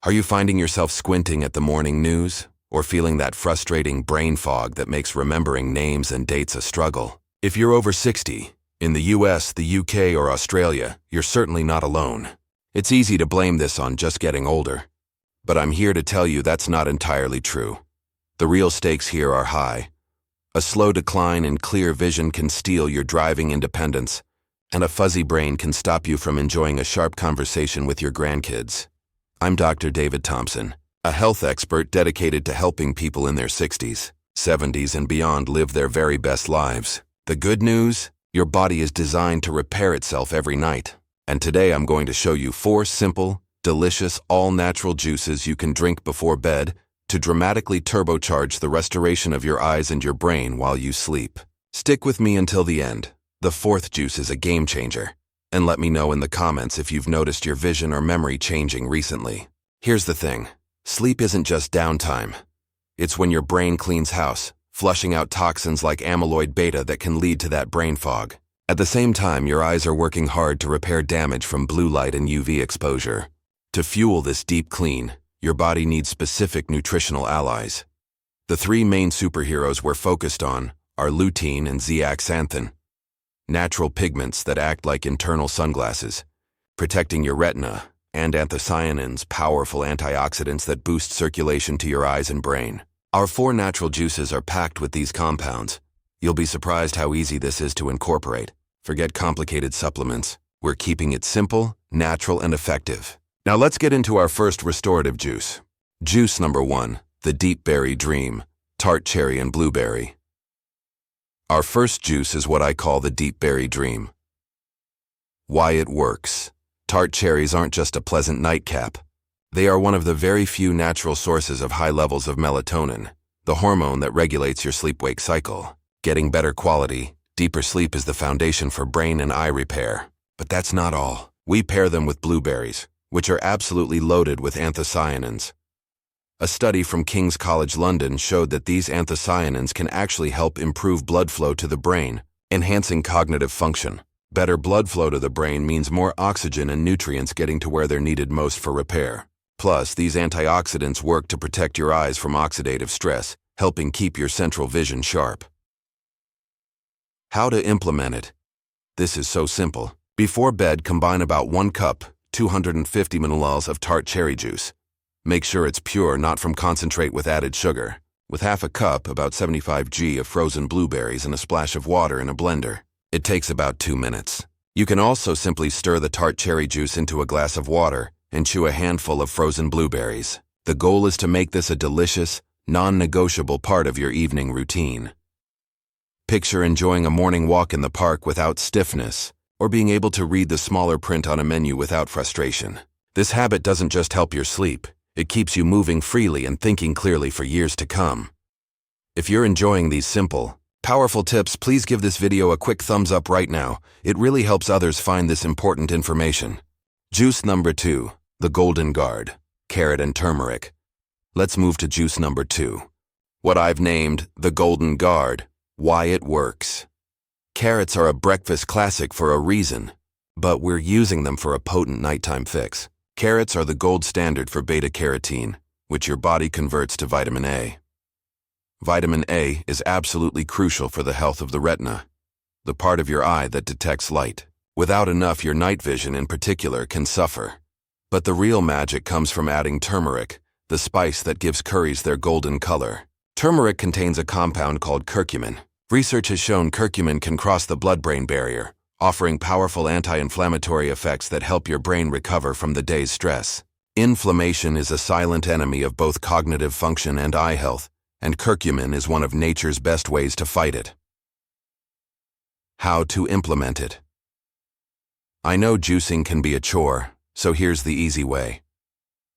Are you finding yourself squinting at the morning news, or feeling that frustrating brain fog that makes remembering names and dates a struggle? If you're over 60, in the US, the UK, or Australia, you're certainly not alone. It's easy to blame this on just getting older, but I'm here to tell you that's not entirely true. The real stakes here are high. A slow decline in clear vision can steal your driving independence, and a fuzzy brain can stop you from enjoying a sharp conversation with your grandkids. I'm Dr. David Thompson, a health expert dedicated to helping people in their 60s, 70s, and beyond live their very best lives. The good news? Your body is designed to repair itself every night. And today I'm going to show you 4 simple, delicious, all-natural juices you can drink before bed to dramatically turbocharge the restoration of your eyes and your brain while you sleep. Stick with me until the end. The 4th juice is a game changer. And let me know in the comments if you've noticed your vision or memory changing recently. Here's the thing. Sleep isn't just downtime. It's when your brain cleans house, flushing out toxins like amyloid beta that can lead to that brain fog. At the same time, your eyes are working hard to repair damage from blue light and UV exposure. To fuel this deep clean, your body needs specific nutritional allies. The 3 main superheroes we're focused on are lutein and zeaxanthin, natural pigments that act like internal sunglasses, protecting your retina, and anthocyanins, powerful antioxidants that boost circulation to your eyes and brain. Our 4 natural juices are packed with these compounds. You'll be surprised how easy this is to incorporate. Forget complicated supplements. We're keeping it simple, natural, and effective. Now let's get into our first restorative juice. Juice number 1, the Deep Berry Dream, Tart Cherry and Blueberry. Our first juice is what I call the Deep Berry Dream. Why it works. Tart cherries aren't just a pleasant nightcap. They are one of the very few natural sources of high levels of melatonin, the hormone that regulates your sleep-wake cycle. Getting better quality, deeper sleep is the foundation for brain and eye repair. But that's not all. We pair them with blueberries, which are absolutely loaded with anthocyanins. A study from King's College London showed that these anthocyanins can actually help improve blood flow to the brain, enhancing cognitive function. Better blood flow to the brain means more oxygen and nutrients getting to where they're needed most for repair. Plus, these antioxidants work to protect your eyes from oxidative stress, helping keep your central vision sharp. How to implement it? This is so simple. Before bed, combine about 1 cup, 250 milliliters of tart cherry juice. Make sure it's pure, not from concentrate with added sugar. With half a cup, about 75 g of frozen blueberries and a splash of water in a blender. It takes about 2 minutes. You can also simply stir the tart cherry juice into a glass of water and chew a handful of frozen blueberries. The goal is to make this a delicious, non-negotiable part of your evening routine. Picture enjoying a morning walk in the park without stiffness, or being able to read the smaller print on a menu without frustration. This habit doesn't just help your sleep. It keeps you moving freely and thinking clearly for years to come. If you're enjoying these simple, powerful tips, please give this video a quick thumbs up right now. It really helps others find this important information. Juice number 2, the Golden Guard, carrot and turmeric. Let's move to juice number 2. What I've named the Golden Guard, why it works. Carrots are a breakfast classic for a reason, but we're using them for a potent nighttime fix. Carrots are the gold standard for beta-carotene, which your body converts to vitamin A. Vitamin A is absolutely crucial for the health of the retina, the part of your eye that detects light. Without enough, your night vision in particular can suffer. But the real magic comes from adding turmeric, the spice that gives curries their golden color. Turmeric contains a compound called curcumin. Research has shown curcumin can cross the blood-brain barrier, offering powerful anti-inflammatory effects that help your brain recover from the day's stress. Inflammation is a silent enemy of both cognitive function and eye health, and curcumin is one of nature's best ways to fight it. How to implement it? I know juicing can be a chore, so here's the easy way.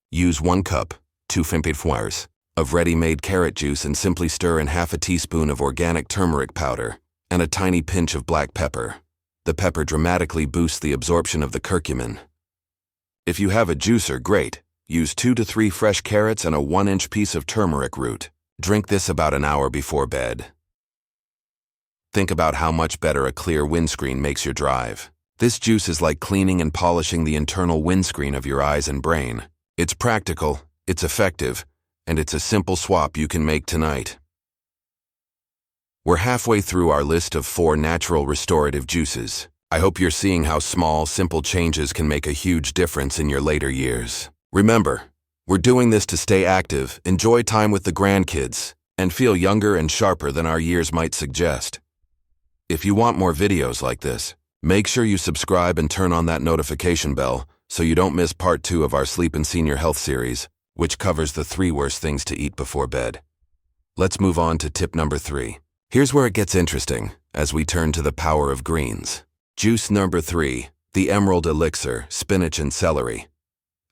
Use 1 cup, 250 milliliters, of ready-made carrot juice and simply stir in half a teaspoon of organic turmeric powder and a tiny pinch of black pepper. The pepper dramatically boosts the absorption of the curcumin. If you have a juicer, great. Use 2 to 3 fresh carrots and a 1-inch piece of turmeric root. Drink this about an hour before bed. Think about how much better a clear windscreen makes your drive. This juice is like cleaning and polishing the internal windscreen of your eyes and brain. It's practical, it's effective, and it's a simple swap you can make tonight. We're halfway through our list of 4 natural restorative juices. I hope you're seeing how small, simple changes can make a huge difference in your later years. Remember, we're doing this to stay active, enjoy time with the grandkids, and feel younger and sharper than our years might suggest. If you want more videos like this, make sure you subscribe and turn on that notification bell so you don't miss part 2 of our Sleep and Senior Health series, which covers the 3 worst things to eat before bed. Let's move on to tip number 3. Here's where it gets interesting as we turn to the power of greens. Juice number 3, the Emerald Elixir, Spinach and Celery.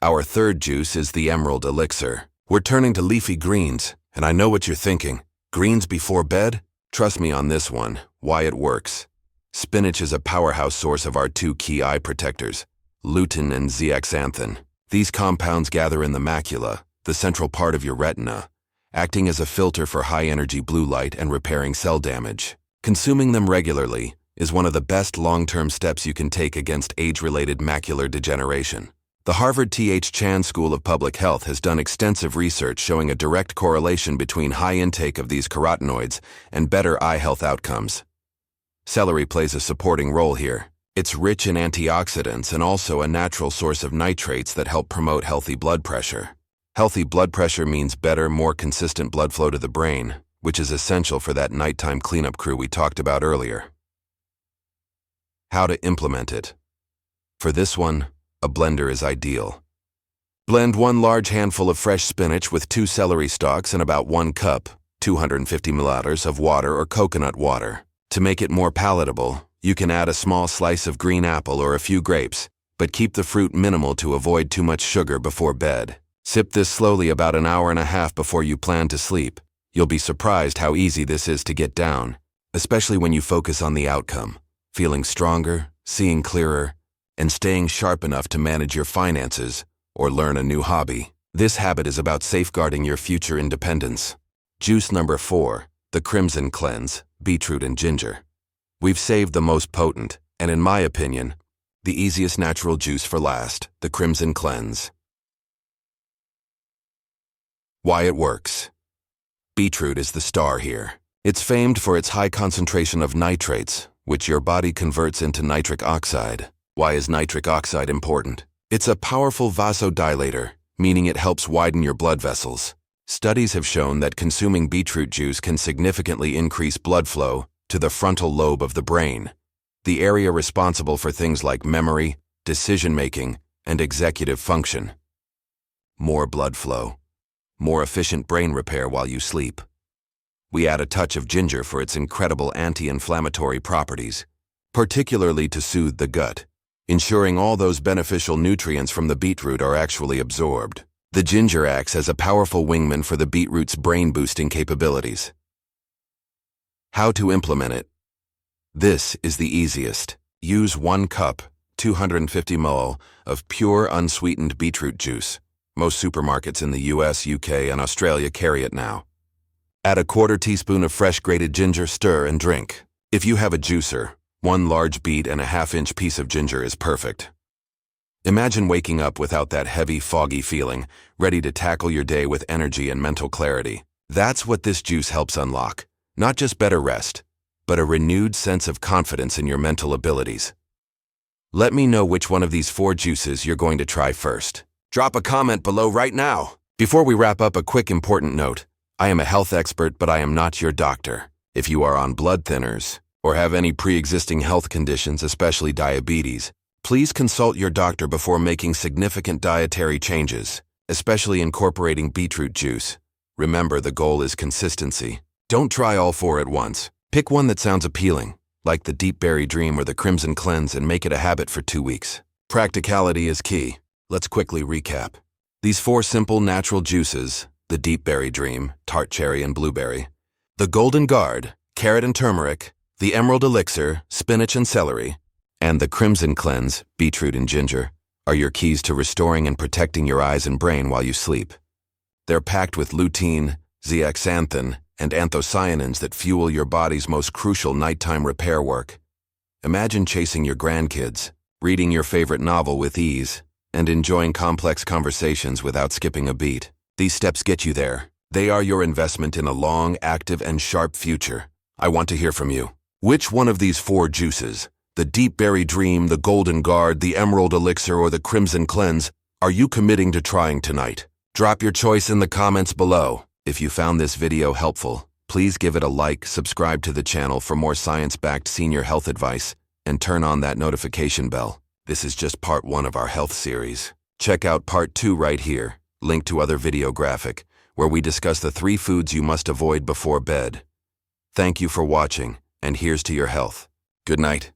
Our third juice is the Emerald Elixir. We're turning to leafy greens, and I know what you're thinking. Greens before bed? Trust me on this one, why it works. Spinach is a powerhouse source of our 2 key eye protectors, lutein and zeaxanthin. These compounds gather in the macula, the central part of your retina, acting as a filter for high-energy blue light and repairing cell damage. Consuming them regularly is one of the best long-term steps you can take against age-related macular degeneration. The Harvard T.H. Chan School of Public Health has done extensive research showing a direct correlation between high intake of these carotenoids and better eye health outcomes. Celery plays a supporting role here. It's rich in antioxidants and also a natural source of nitrates that help promote healthy blood pressure. Healthy blood pressure means better, more consistent blood flow to the brain, which is essential for that nighttime cleanup crew we talked about earlier. How to implement it. For this one, a blender is ideal. Blend 1 large handful of fresh spinach with 2 celery stalks and about 1 cup, 250 milliliters of water or coconut water. To make it more palatable, you can add a small slice of green apple or a few grapes, but keep the fruit minimal to avoid too much sugar before bed. Sip this slowly about an hour and a half before you plan to sleep. You'll be surprised how easy this is to get down, especially when you focus on the outcome, feeling stronger, seeing clearer, and staying sharp enough to manage your finances or learn a new hobby. This habit is about safeguarding your future independence. Juice number 4, the Crimson Cleanse, Beetroot and Ginger. We've saved the most potent, and in my opinion, the easiest natural juice for last, the Crimson Cleanse. Why it works. Beetroot is the star here. It's famed for its high concentration of nitrates, which your body converts into nitric oxide. Why is nitric oxide important? It's a powerful vasodilator, meaning it helps widen your blood vessels. Studies have shown that consuming beetroot juice can significantly increase blood flow to the frontal lobe of the brain, the area responsible for things like memory, decision-making, and executive function. More blood flow. More efficient brain repair while you sleep. We add a touch of ginger for its incredible anti-inflammatory properties, particularly to soothe the gut, ensuring all those beneficial nutrients from the beetroot are actually absorbed. The ginger acts as a powerful wingman for the beetroot's brain-boosting capabilities. How to implement it? This is the easiest. Use 1 cup, 250 ml, of pure unsweetened beetroot juice. Most supermarkets in the US, UK, and Australia carry it now. Add a 1/4 teaspoon of fresh grated ginger, stir, and drink. If you have a juicer, 1 large beet and a 1/2-inch piece of ginger is perfect. Imagine waking up without that heavy, foggy feeling, ready to tackle your day with energy and mental clarity. That's what this juice helps unlock. Not just better rest, but a renewed sense of confidence in your mental abilities. Let me know which one of these 4 juices you're going to try first. Drop a comment below right now. Before we wrap up, a quick important note. I am a health expert, but I am not your doctor. If you are on blood thinners or have any pre-existing health conditions, especially diabetes, please consult your doctor before making significant dietary changes, especially incorporating beetroot juice. Remember, the goal is consistency. Don't try all 4 at once. Pick one that sounds appealing, like the Deep Berry Dream or the Crimson Cleanse, and make it a habit for 2 weeks. Practicality is key. Let's quickly recap. These 4 simple natural juices, the Deep Berry Dream, tart cherry and blueberry, the Golden Guard, carrot and turmeric, the Emerald Elixir, spinach and celery, and the Crimson Cleanse, beetroot and ginger, are your keys to restoring and protecting your eyes and brain while you sleep. They're packed with lutein, zeaxanthin, and anthocyanins that fuel your body's most crucial nighttime repair work. Imagine chasing your grandkids, reading your favorite novel with ease, and enjoying complex conversations without skipping a beat. These steps get you there. They are your investment in a long, active, and sharp future. I want to hear from you. Which one of these 4 juices, the Deep Berry Dream, the Golden Guard, the Emerald Elixir, or the Crimson Cleanse, are you committing to trying tonight? Drop your choice in the comments below. If you found this video helpful, please give it a like, subscribe to the channel for more science-backed senior health advice, and turn on that notification bell. This is just part 1 of our health series. Check out part 2 right here, linked to other video graphic, where we discuss the 3 foods you must avoid before bed. Thank you for watching, and here's to your health. Good night.